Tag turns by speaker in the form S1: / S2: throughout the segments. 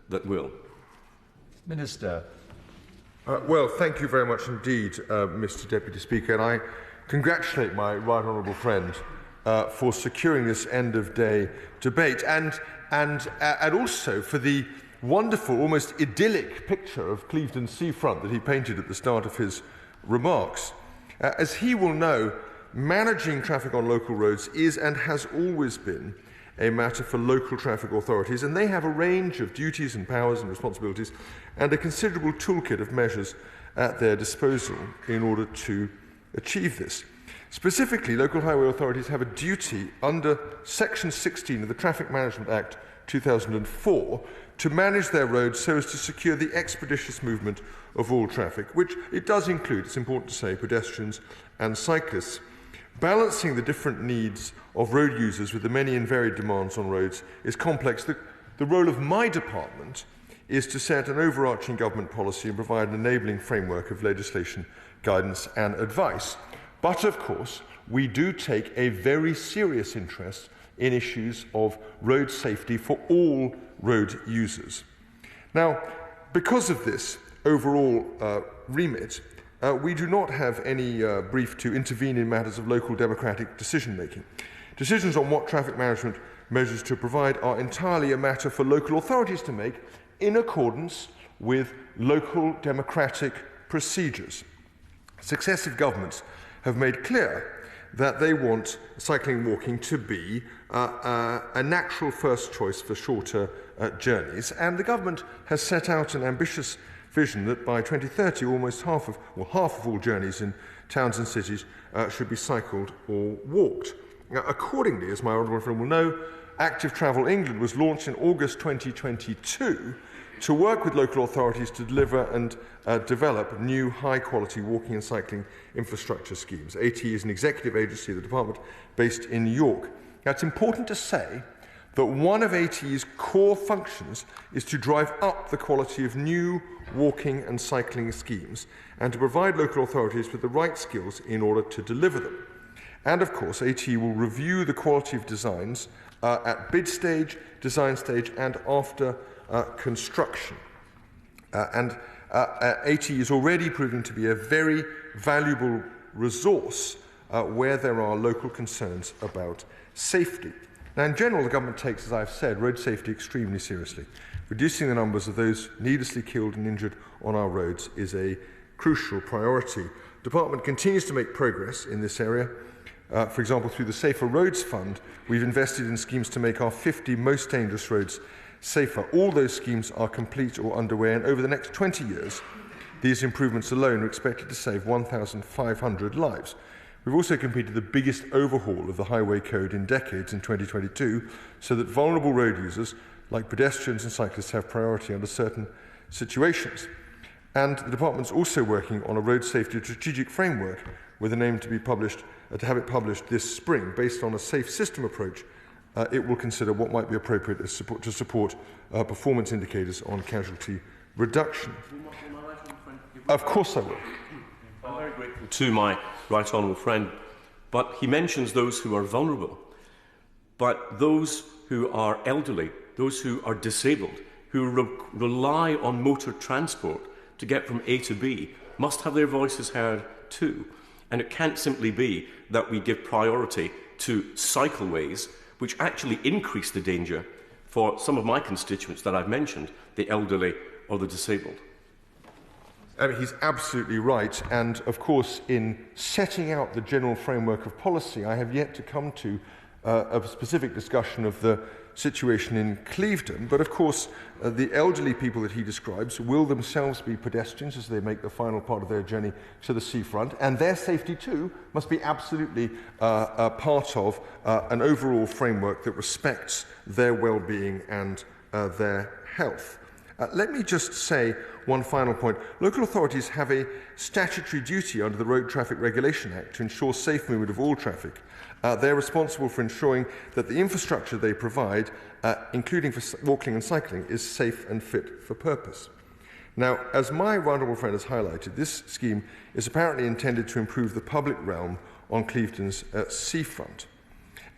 S1: that will.
S2: Minister.
S3: Well, thank you very much indeed, Mr. Deputy Speaker, and I congratulate my right honourable friend for securing this end-of-day debate and also for the wonderful, almost idyllic picture of Clevedon Seafront that he painted at the start of his remarks. As he will know, managing traffic on local roads is and has always been a matter for local traffic authorities, and they have a range of duties and powers and responsibilities and a considerable toolkit of measures at their disposal in order to achieve this. Specifically, local highway authorities have a duty under Section 16 of the Traffic Management Act 2004 to manage their roads so as to secure the expeditious movement of all traffic, which it does include, it's important to say, pedestrians and cyclists. Balancing the different needs of road users with the many and varied demands on roads is complex. The role of my department is to set an overarching government policy and provide an enabling framework of legislation, guidance and advice. But of course, we do take a very serious interest in issues of road safety for all road users. Now, because of this overall remit, we do not have any brief to intervene in matters of local democratic decision-making. Decisions on what traffic management measures to provide are entirely a matter for local authorities to make in accordance with local democratic procedures. Successive governments have made clear that they want cycling and walking to be a natural first choice for shorter journeys, and the government has set out an ambitious vision that by 2030 almost half of all journeys in towns and cities should be cycled or walked. Now, accordingly, as my honourable friend will know, Active Travel England was launched in August 2022 to work with local authorities to deliver and develop new high-quality walking and cycling infrastructure schemes. ATE is an executive agency of the department based in New York. Now, it's important to say that one of ATE's core functions is to drive up the quality of new walking and cycling schemes and to provide local authorities with the right skills in order to deliver them. And of course, ATE will review the quality of designs at bid stage, design stage and after construction. ATE is already proving to be a very valuable resource where there are local concerns about safety. Now, in general, the government takes, as I've said, road safety extremely seriously. Reducing the numbers of those needlessly killed and injured on our roads is a crucial priority. The department continues to make progress in this area. For example, through the Safer Roads Fund, we've invested in schemes to make our 50 most dangerous roads safer. All those schemes are complete or underway, and over the next 20 years, these improvements alone are expected to save 1,500 lives. We've also completed the biggest overhaul of the highway code in decades in 2022, so that vulnerable road users, like pedestrians and cyclists, have priority under certain situations. And the department's also working on a road safety strategic framework with an aim to be published, to have it published this spring. Based on a safe system approach, it will consider what might be appropriate to support performance indicators on casualty reduction. Of course I will.
S1: I'm very grateful to my right honourable friend, but he mentions those who are vulnerable. But those who are elderly, those who are disabled, who rely on motor transport to get from A to B, must have their voices heard too. And it can't simply be that we give priority to cycleways, which actually increase the danger for some of my constituents that I've mentioned, the elderly or the disabled.
S3: He's absolutely right, and of course in setting out the general framework of policy, I have yet to come to a specific discussion of the situation in Clevedon, but of course the elderly people that he describes will themselves be pedestrians as they make the final part of their journey to the seafront, and their safety too must be absolutely a part of an overall framework that respects their well-being and their health. Let me just say one final point. Local authorities have a statutory duty under the Road Traffic Regulation Act to ensure safe movement of all traffic. They're responsible for ensuring that the infrastructure they provide, including for walking and cycling, is safe and fit for purpose. Now, as my honourable friend has highlighted, this scheme is apparently intended to improve the public realm on Clevedon's seafront.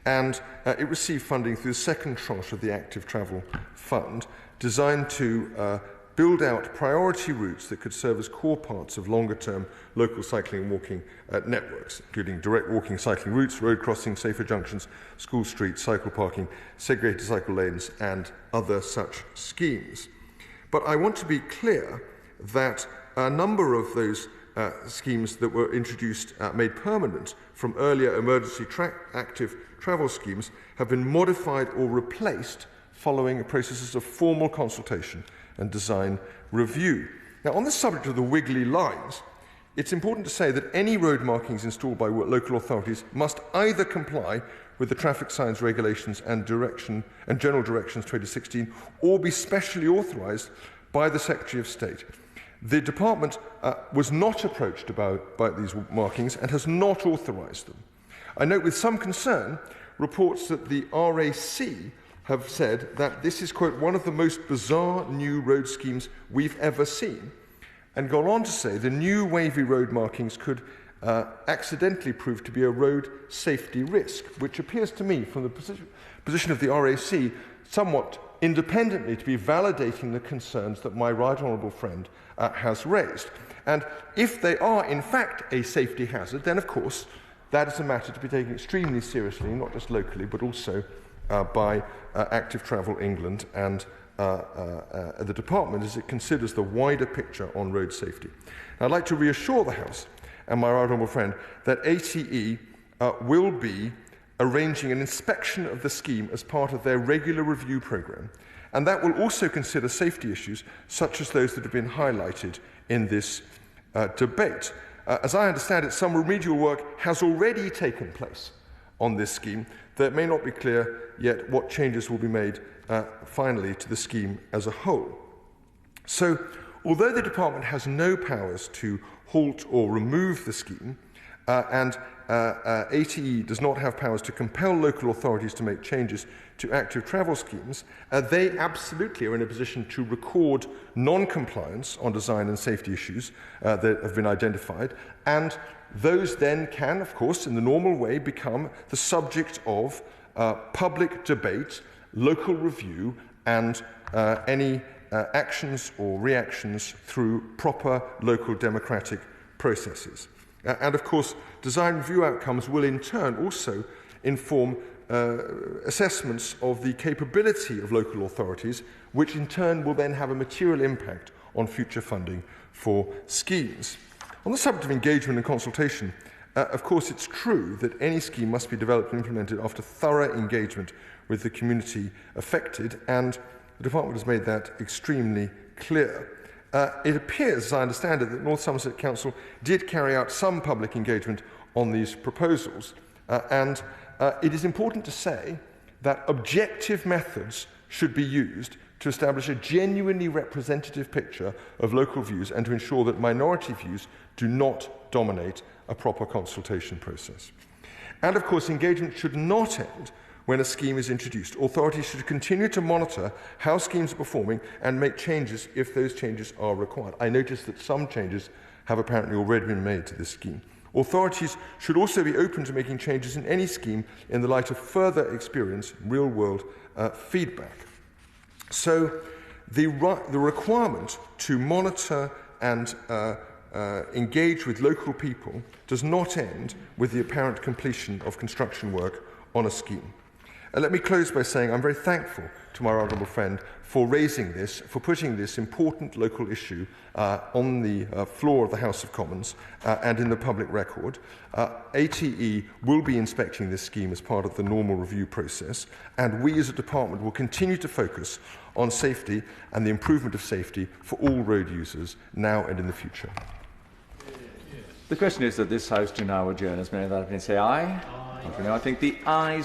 S3: And it received funding through the second tranche of the Active Travel Fund. designed to build out priority routes that could serve as core parts of longer-term local cycling and walking networks, including direct walking cycling routes, road crossings, safer junctions, school streets, cycle parking, segregated cycle lanes, and other such schemes. But I want to be clear that a number of those schemes that were introduced, made permanent from earlier emergency active travel schemes, have been modified or replaced following processes of formal consultation and design review. Now, on the subject of the wiggly lines, it's important to say that any road markings installed by local authorities must either comply with the traffic signs regulations and general directions 2016 or be specially authorised by the Secretary of State. The department was not approached by these markings and has not authorised them. I note with some concern reports that the RAC have said that this is, quote, one of the most bizarre new road schemes we've ever seen, and gone on to say the new wavy road markings could accidentally prove to be a road safety risk, which appears to me, from the position of the RAC, somewhat independently to be validating the concerns that my right honourable friend has raised. And if they are, in fact, a safety hazard, then, of course, that is a matter to be taken extremely seriously, not just locally, but also by Active Travel England and the department as it considers the wider picture on road safety. Now, I'd like to reassure the House and my right honourable friend that ATE will be arranging an inspection of the scheme as part of their regular review programme, and that will also consider safety issues such as those that have been highlighted in this debate. As I understand it, some remedial work has already taken place on this scheme, though it may not be clear yet what changes will be made finally to the scheme as a whole. So, although the department has no powers to halt or remove the scheme, and ATE does not have powers to compel local authorities to make changes to active travel schemes, they absolutely are in a position to record non-compliance on design and safety issues that have been identified, and those then can, of course, in the normal way, become the subject of public debate, local review, and any actions or reactions through proper local democratic processes. And of course, design review outcomes will in turn also inform assessments of the capability of local authorities, which in turn will then have a material impact on future funding for schemes. On the subject of engagement and consultation, of course it's true that any scheme must be developed and implemented after thorough engagement with the community affected, and the department has made that extremely clear. It appears, as I understand it, that North Somerset Council did carry out some public engagement on these proposals, and it is important to say that objective methods should be used to establish a genuinely representative picture of local views and to ensure that minority views do not dominate a proper consultation process. And of course, engagement should not end when a scheme is introduced. Authorities should continue to monitor how schemes are performing and make changes if those changes are required. I notice that some changes have apparently already been made to this scheme. Authorities should also be open to making changes in any scheme in the light of further experience, real-world feedback. So the requirement to monitor and engage with local people does not end with the apparent completion of construction work on a scheme. Let me close by saying I'm very thankful to my honourable friend for raising this, for putting this important local issue on the floor of the House of Commons and in the public record. ATE will be inspecting this scheme as part of the normal review process, and we as a department will continue to focus on safety and the improvement of safety for all road users now and in the future.
S2: The question is that this House do now adjourn. As many of that have been say aye. I think the ayes